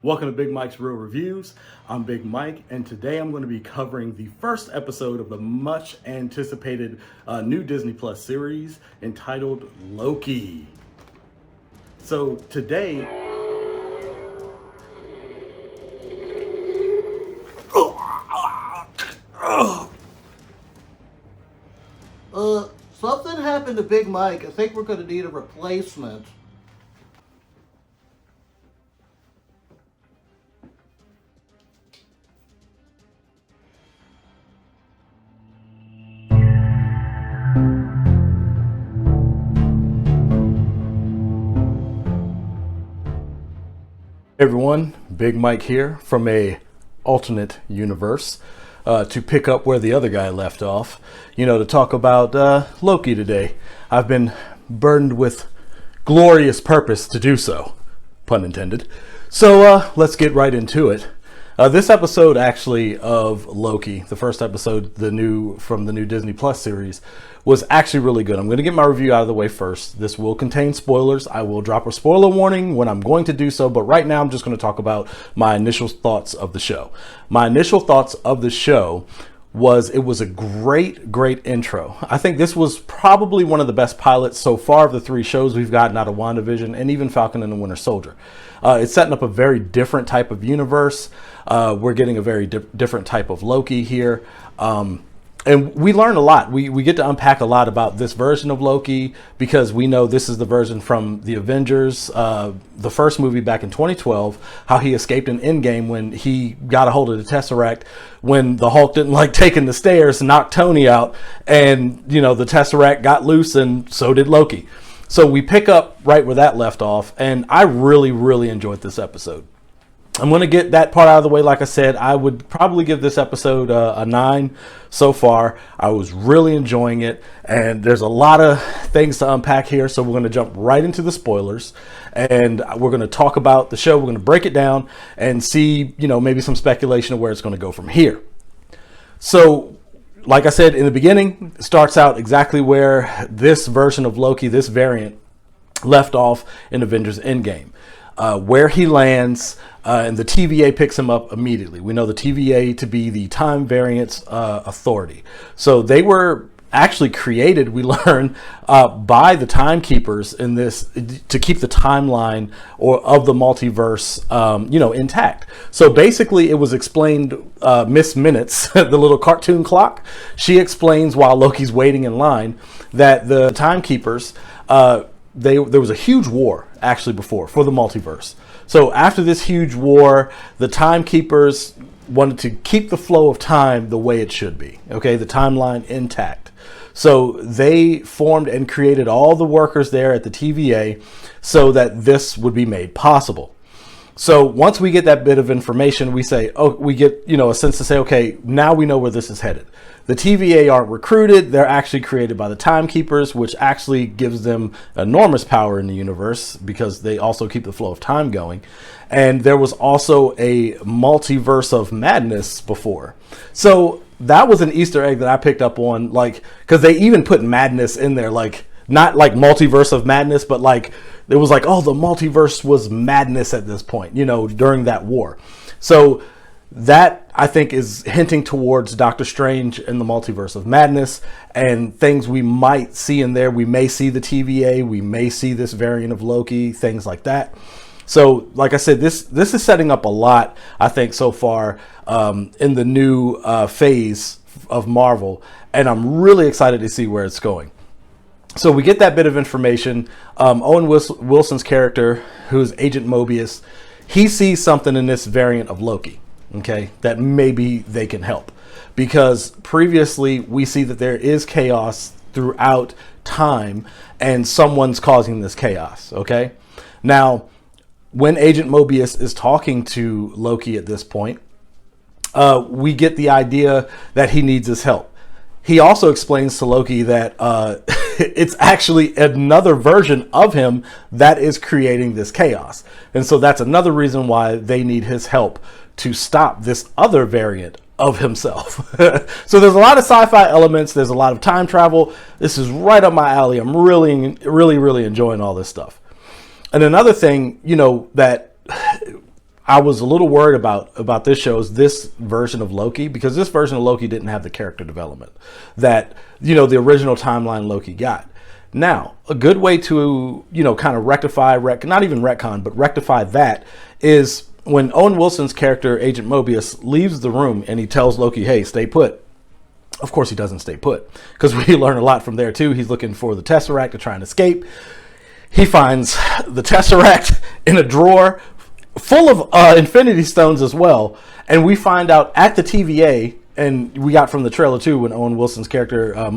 Welcome to Big Mike's Real Reviews. I'm Big Mike, and today I'm going to be covering the first episode of the much anticipated new Disney Plus series entitled Loki. So today, Something happened to Big Mike. I think we're going to need a replacement. Hey everyone, Big Mike here from a alternate universe to pick up where the other guy left off, to talk about Loki today. I've been burdened with glorious purpose to do so, pun intended. So let's get right into it. This episode actually of Loki, the first episode, from the new Disney Plus series, was actually really good. I'm going to get my review out of the way first. This will contain spoilers. I will drop a spoiler warning when I'm going to do so, but right now I'm just going to talk about my initial thoughts of the show. My initial thoughts of the show was it was a great intro. I think this was probably one of the best pilots so far of the three shows we've gotten out of WandaVision and even Falcon and the Winter Soldier. It's setting up a very different type of universe. We're getting a very different type of Loki here. And we learn a lot. We get to unpack a lot about this version of Loki because we know this is the version from the Avengers, the first movie back in 2012, how he escaped in Endgame when he got a hold of the Tesseract, when the Hulk didn't like taking the stairs, knocked Tony out, and, the Tesseract got loose and so did Loki. So we pick up right where that left off, and I really enjoyed this episode. I'm going to get that part out of the way. Like I said, I would probably give this episode a 9 so far. I was really enjoying it, and there's a lot of things to unpack here, so we're going to jump right into the spoilers, and we're going to talk about the show. We're going to break it down and see, maybe some speculation of where it's going to go from here. So, like I said in the beginning, it starts out exactly where this version of Loki, this variant, left off in Avengers Endgame. Where he lands, and the TVA picks him up immediately. We know the TVA to be the Time Variance Authority. So they were actually created, we learn, by the Timekeepers in this to keep the timeline of the multiverse, intact. So basically, it was explained. Miss Minutes, the little cartoon clock, she explains while Loki's waiting in line that the Timekeepers. There was a huge war actually before for the multiverse. So after this huge war, the Timekeepers wanted to keep the flow of time the way it should be. Okay, the timeline intact. So they formed and created all the workers there at the TVA so that this would be made possible. So once we get that bit of information, we get, a sense to say, okay, now we know where this is headed. The TVA aren't recruited. They're actually created by the Timekeepers, which actually gives them enormous power in the universe because they also keep the flow of time going. And there was also a multiverse of madness before. So that was an Easter egg that I picked up on, because they even put madness in there, not like multiverse of madness, but it was the multiverse was madness at this point, during that war. So that, I think, is hinting towards Doctor Strange and the multiverse of madness and things we might see in there. We may see the TVA, we may see this variant of Loki, things like that. So, like I said, this is setting up a lot, I think, so far in the new phase of Marvel, and I'm really excited to see where it's going. So we get that bit of information. Owen Wilson's character, who's Agent Mobius, he sees something in this variant of Loki, okay, that maybe they can help. Because previously we see that there is chaos throughout time and someone's causing this chaos, okay? Now, when Agent Mobius is talking to Loki at this point, we get the idea that he needs his help. He also explains to Loki that it's actually another version of him that is creating this chaos. And so that's another reason why they need his help to stop this other variant of himself. So there's a lot of sci-fi elements. There's a lot of time travel. This is right up my alley. I'm really enjoying all this stuff. And another thing, that I was a little worried about this show's this version of Loki, because this version of Loki didn't have the character development that, the original timeline Loki got. Now, a good way to, kind of not even retcon, but rectify that is when Owen Wilson's character, Agent Mobius, leaves the room and he tells Loki, hey, stay put. Of course he doesn't stay put, because we learn a lot from there too. He's looking for the Tesseract to try and escape. He finds the Tesseract in a drawer full of Infinity Stones as well. And we find out at the TVA, and we got from the trailer too, when Owen Wilson's character, Agent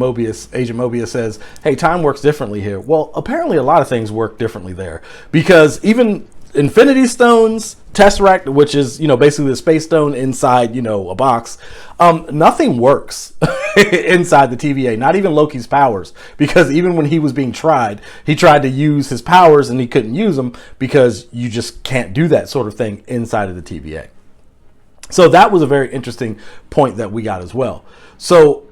Mobius, says, hey, time works differently here. Well, apparently a lot of things work differently there, because even Infinity Stones, Tesseract, which is, basically the space stone inside, a box, nothing works inside the TVA, not even Loki's powers, because even when he was being tried, he tried to use his powers and he couldn't use them, because you just can't do that sort of thing inside of the TVA. So that was a very interesting point that we got as well. So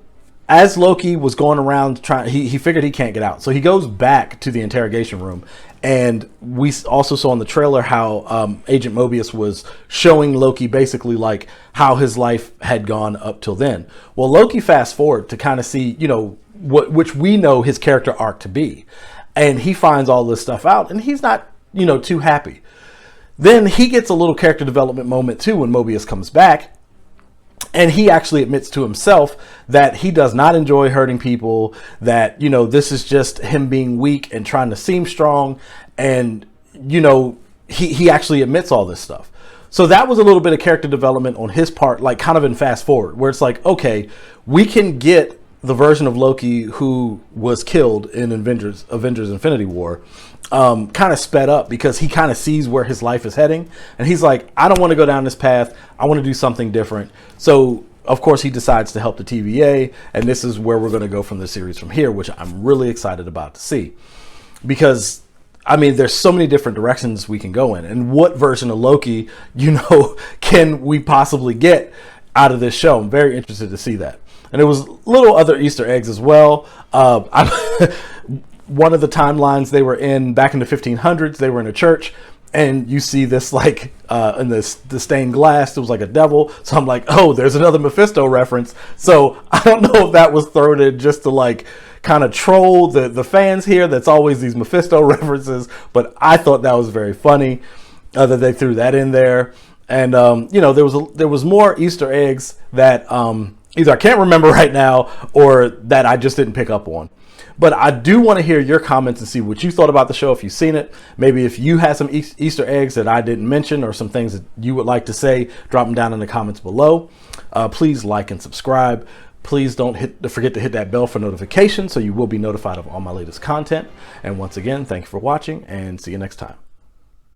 as Loki was going around trying, he figured he can't get out. So he goes back to the interrogation room. And we also saw in the trailer how Agent Mobius was showing Loki basically like how his life had gone up till then. Well, Loki fast forward to kind of see, which we know his character arc to be. And he finds all this stuff out and he's not, too happy. Then he gets a little character development moment too when Mobius comes back. And he actually admits to himself that he does not enjoy hurting people, that, this is just him being weak and trying to seem strong. And, he actually admits all this stuff. So that was a little bit of character development on his part, like kind of in fast forward, where it's like, okay, we can get the version of Loki who was killed in Avengers Infinity War kind of sped up, because he kind of sees where his life is heading. And he's like, I don't want to go down this path. I want to do something different. So, of course, he decides to help the TVA. And this is where we're going to go from the series from here, which I'm really excited about to see. Because, there's so many different directions we can go in. And what version of Loki, can we possibly get out of this show? I'm very interested to see that. And there was little other Easter eggs as well. One of the timelines they were in back in the 1500s, they were in a church, and you see this like in the stained glass, it was like a devil. So I'm like, oh, there's another Mephisto reference. So I don't know if that was thrown in just to like kind of troll the fans here. That's always these Mephisto references, but I thought that was very funny that they threw that in there. And there was more Easter eggs that either I can't remember right now or that I just didn't pick up on. But I do want to hear your comments and see what you thought about the show, if you've seen it. Maybe if you had some Easter eggs that I didn't mention, or some things that you would like to say, drop them down in the comments below. Please like and subscribe. Please don't forget to hit that bell for notifications, so you will be notified of all my latest content. And once again, thank you for watching, and see you next time.